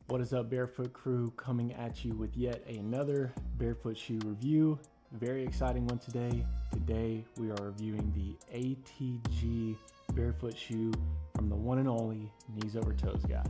What is up, Barefoot crew? Coming at you with yet another Barefoot shoe review. Very exciting one today. Today we are reviewing the ATG Barefoot shoe from the one and only Knees Over Toes guy.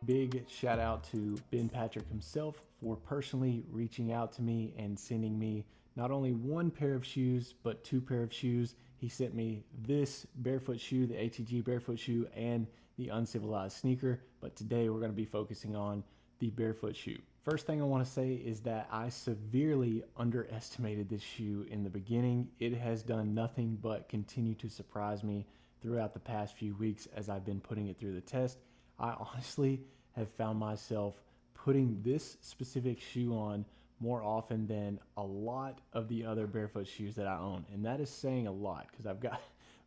Big shout out to Ben Patrick himself for personally reaching out to me and sending me not only one pair of shoes, but two pair of shoes. He sent me this Barefoot shoe, the ATG Barefoot shoe, and the Uncivilized sneaker. But today we're going to be focusing on the Barefoot shoe. First thing I want to say is that I severely underestimated this shoe in the beginning. It has done nothing but continue to surprise me throughout the past few weeks as I've been putting it through the test. I honestly have found myself putting this specific shoe on more often than a lot of the other Barefoot shoes that I own. And that is saying a lot because I've got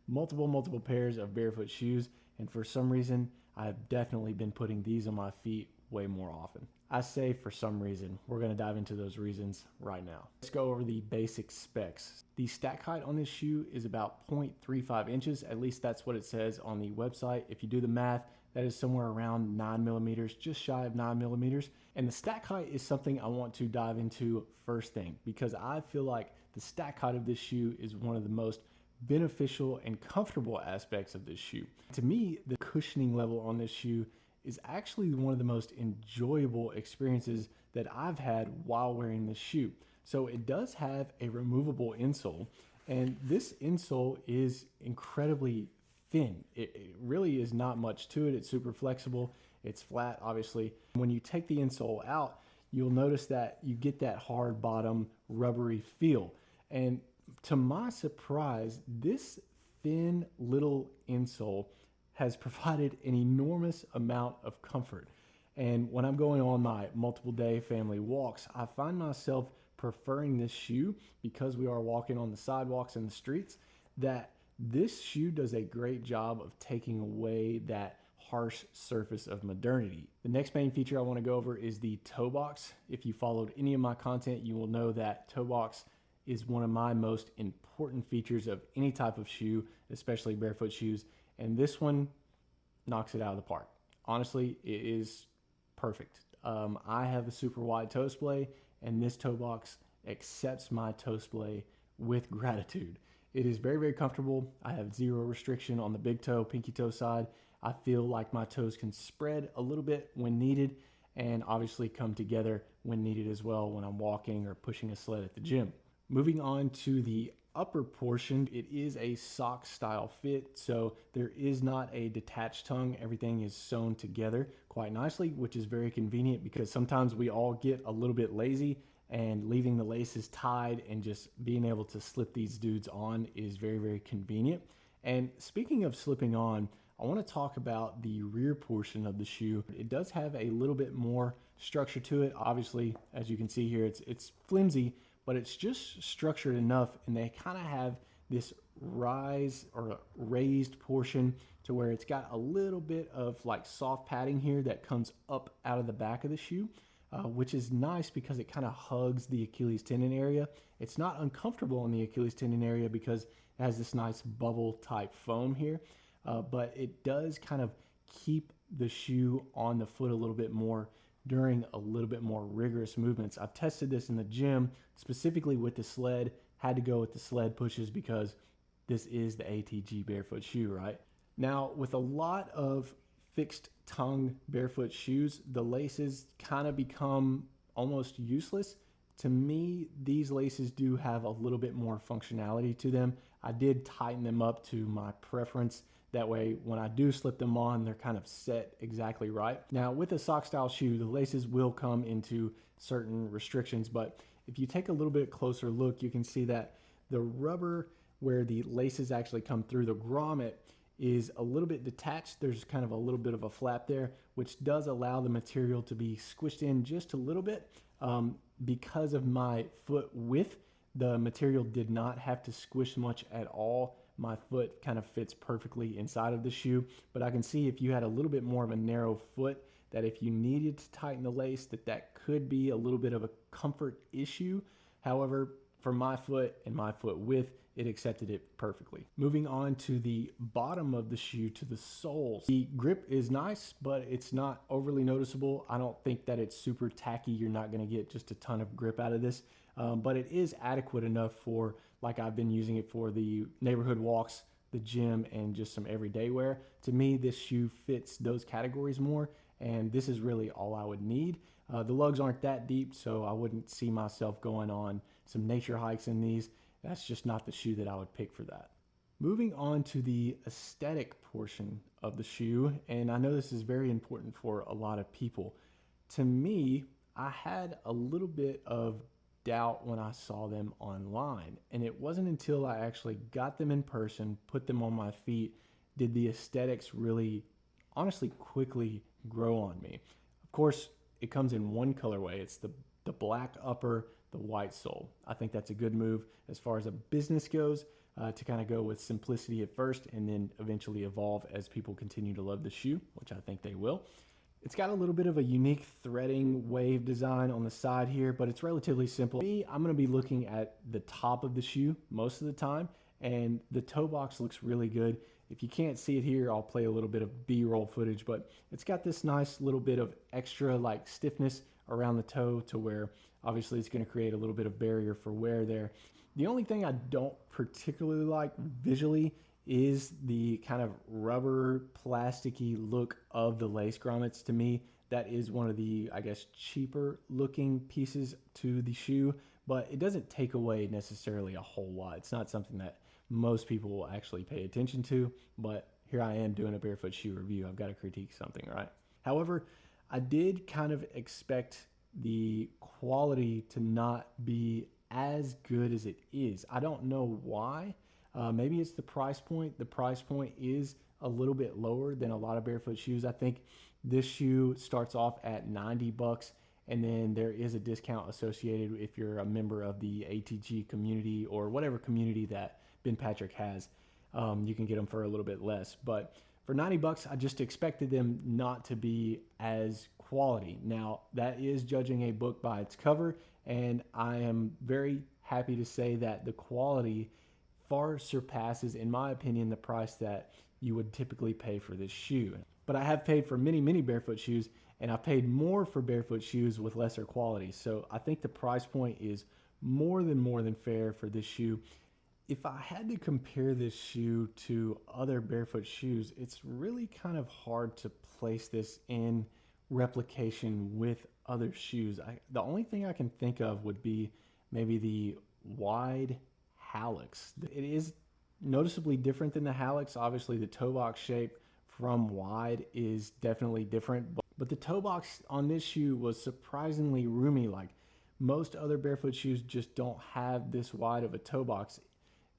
multiple pairs of Barefoot shoes. And for some reason, I've definitely been putting these on my feet way more often. I say for some reason. We're going to dive into those reasons right now. Let's go over the basic specs. The stack height on this shoe is about 0.35 inches. At least that's what it says on the website. If you do the math, that is somewhere around 9 millimeters, just shy of 9 millimeters. And the stack height is something I want to dive into first thing because I feel like the stack height of this shoe is one of the most beneficial and comfortable aspects of this shoe. To me, the cushioning level on this shoe is actually one of the most enjoyable experiences that I've had while wearing this shoe. So it does have a removable insole, and this insole is incredibly thin. It really is not much to it. It's super flexible. It's flat, obviously. When you take the insole out, you'll notice that you get that hard bottom rubbery feel. And to my surprise, this thin little insole has provided an enormous amount of comfort. And when I'm going on my multiple day family walks, I find myself preferring this shoe because we are walking on the sidewalks and the streets, that this shoe does a great job of taking away that harsh surface of modernity. The next main feature I want to go over is the toe box. If you followed any of my content, you will know that toe box is one of my most important features of any type of shoe, especially Barefoot shoes. And this one knocks it out of the park. Honestly, it is perfect. I have a super wide toe splay, and this toe box accepts my toe splay with gratitude. It is very comfortable. I have zero restriction on the big toe, pinky toe side. I feel like my toes can spread a little bit when needed, and obviously come together when needed as well when I'm walking or pushing a sled at the gym. Moving on to the upper portion, it is a sock style fit, so there is not a detached tongue. Everything is sewn together quite nicely, which is very convenient because sometimes we all get a little bit lazy, and leaving the laces tied and just being able to slip these dudes on is very convenient. And speaking of slipping on, I want to talk about the rear portion of the shoe. It does have a little bit more structure to it. Obviously, as you can see here, it's flimsy, but it's just structured enough, and they kind of have this rise or raised portion to where it's got a little bit of like soft padding here that comes up out of the back of the shoe, which is nice because it kind of hugs the Achilles tendon area. It's not uncomfortable in the Achilles tendon area because it has this nice bubble type foam here, but it does kind of keep the shoe on the foot a little bit more during a little bit more rigorous movements. I've tested this in the gym, specifically with the sled. Had to go with the sled pushes because this is the ATG Barefoot shoe, right? Now, with a lot of fixed tongue Barefoot shoes, the laces kind of become almost useless. To me, these laces do have a little bit more functionality to them. I did tighten them up to my preference. That way, when I do slip them on, they're kind of set exactly right. Now, with a sock style shoe, the laces will come into certain restrictions, but if you take a little bit closer look, you can see that the rubber where the laces actually come through, the grommet, is a little bit detached. There's kind of a little bit of a flap there, which does allow the material to be squished in just a little bit. Because of my foot width, the material did not have to squish much at all. My foot kind of fits perfectly inside of the shoe, but I can see if you had a little bit more of a narrow foot, that if you needed to tighten the lace, that could be a little bit of a comfort issue. However, for my foot and my foot width, it accepted it perfectly. Moving on to the bottom of the shoe, to the soles. The grip is nice, but it's not overly noticeable. I don't think that it's super tacky. You're not gonna get just a ton of grip out of this, but it is adequate enough for, like I've been using it for the neighborhood walks, the gym, and just some everyday wear. To me, this shoe fits those categories more, and this is really all I would need. The lugs aren't that deep, so I wouldn't see myself going on some nature hikes in these. That's just not the shoe that I would pick for that. Moving on to the aesthetic portion of the shoe, and I know this is very important for a lot of people. To me, I had a little bit of doubt when I saw them online, and it wasn't until I actually got them in person, put them on my feet, did the aesthetics really, honestly, quickly grow on me. Of course, it comes in one colorway. It's the black upper, the white sole. I think that's a good move as far as a business goes, to kind of go with simplicity at first and then eventually evolve as people continue to love the shoe, which I think they will. It's got a little bit of a unique threading wave design on the side here, but it's relatively simple. Me, I'm gonna be looking at the top of the shoe most of the time, and the toe box looks really good. If you can't see it here, I'll play a little bit of B-roll footage, but it's got this nice little bit of extra like stiffness around the toe to where obviously it's gonna create a little bit of barrier for wear there. The only thing I don't particularly like visually is the kind of rubber plasticky look of the lace grommets. To me, that is one of the, I guess, cheaper looking pieces to the shoe, but it doesn't take away necessarily a whole lot. It's not something that most people will actually pay attention to, but here I am doing a barefoot shoe review. I've got to critique something, right? However, I did kind of expect the quality to not be as good as it is. I don't know why. Maybe it's the price point. The price point is a little bit lower than a lot of barefoot shoes. I think this shoe starts off at 90 bucks, and then there is a discount associated if you're a member of the ATG community or whatever community that Ben Patrick has. You can get them for a little bit less, but for 90 bucks, I just expected them not to be as quality. Now, that is judging a book by its cover, and I am very happy to say that the quality far surpasses, in my opinion, the price that you would typically pay for this shoe. But I have paid for many barefoot shoes, and I paid more for barefoot shoes with lesser quality. So I think the price point is more than fair for this shoe. If I had to compare this shoe to other barefoot shoes, it's really kind of hard to place this in replication with other shoes. The only thing I can think of would be maybe the wide hallux. It is noticeably different than the hallux. Obviously, the toe box shape from wide is definitely different, but the toe box on this shoe was surprisingly roomy. Like most other barefoot shoes just don't have this wide of a toe box.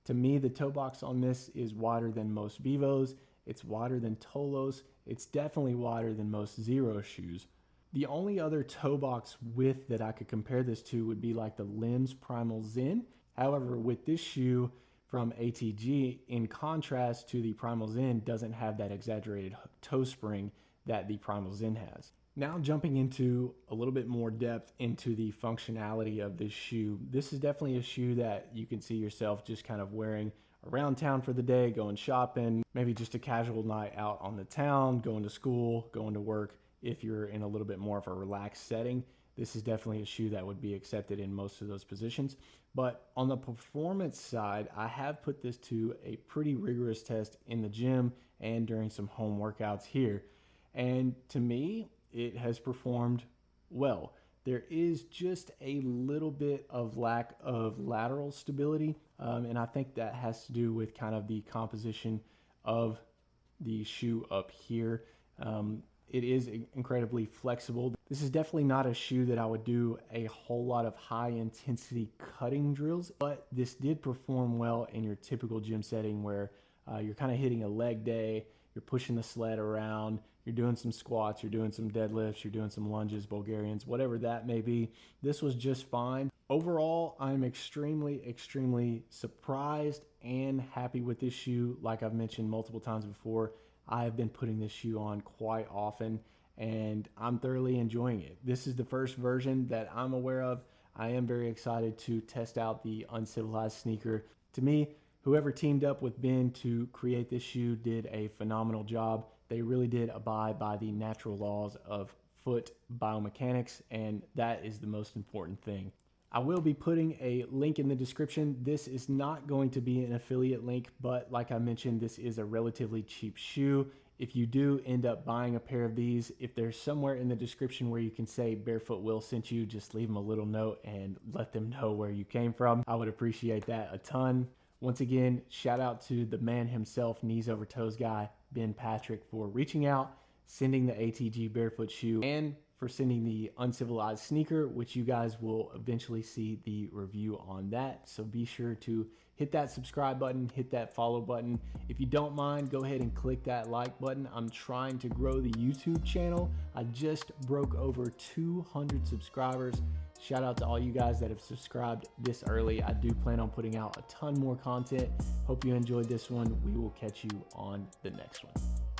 To me, the toe box on this is wider than most Vivos. It's wider than Tolos. It's definitely wider than most Zero shoes. The only other toe box width that I could compare this to would be like the Limbs Primal Zen. However, with this shoe from ATG, in contrast to the Primal Zen, doesn't have that exaggerated toe spring that the Primal Zen has. Now jumping into a little bit more depth into the functionality of this shoe. This is definitely a shoe that you can see yourself just kind of wearing around town for the day, going shopping, maybe just a casual night out on the town, going to school, going to work. If you're in a little bit more of a relaxed setting, this is definitely a shoe that would be accepted in most of those positions. But on the performance side, I have put this to a pretty rigorous test in the gym and during some home workouts here. And to me, it has performed well. There is just a little bit of lack of lateral stability, and I think that has to do with kind of the composition of the shoe up here. It is incredibly flexible. This is definitely not a shoe that I would do a whole lot of high intensity cutting drills, but this did perform well in your typical gym setting where you're kind of hitting a leg day, you're pushing the sled around, you're doing some squats, you're doing some deadlifts, you're doing some lunges, Bulgarians, whatever that may be. This was just fine. Overall, I'm extremely surprised and happy with this shoe. Like I've mentioned multiple times before, I have been putting this shoe on quite often, and I'm thoroughly enjoying it. This is the first version that I'm aware of. I am very excited to test out the uncivilized sneaker. To me, Whoever teamed up with Ben to create this shoe did a phenomenal job. They really did abide by the natural laws of foot biomechanics, and that is the most important thing. I will be putting a link in the description. This is not going to be an affiliate link, but like I mentioned, this is a relatively cheap shoe. If you do end up buying a pair of these, if there's somewhere in the description where you can say Barefoot Will sent you, just leave them a little note and let them know where you came from. I would appreciate that a ton. Once again, shout out to the man himself, knees over toes guy, Ben Patrick, for reaching out, sending the ATG Barefoot Shoe, and for sending the uncivilized sneaker, which you guys will eventually see the review on that. So be sure to hit that subscribe button, hit that follow button. If you don't mind, go ahead and click that like button. I'm trying to grow the YouTube channel. I just broke over 200 subscribers. Shout out to all you guys that have subscribed this early. I do plan on putting out a ton more content. Hope you enjoyed this one. We will catch you on the next one.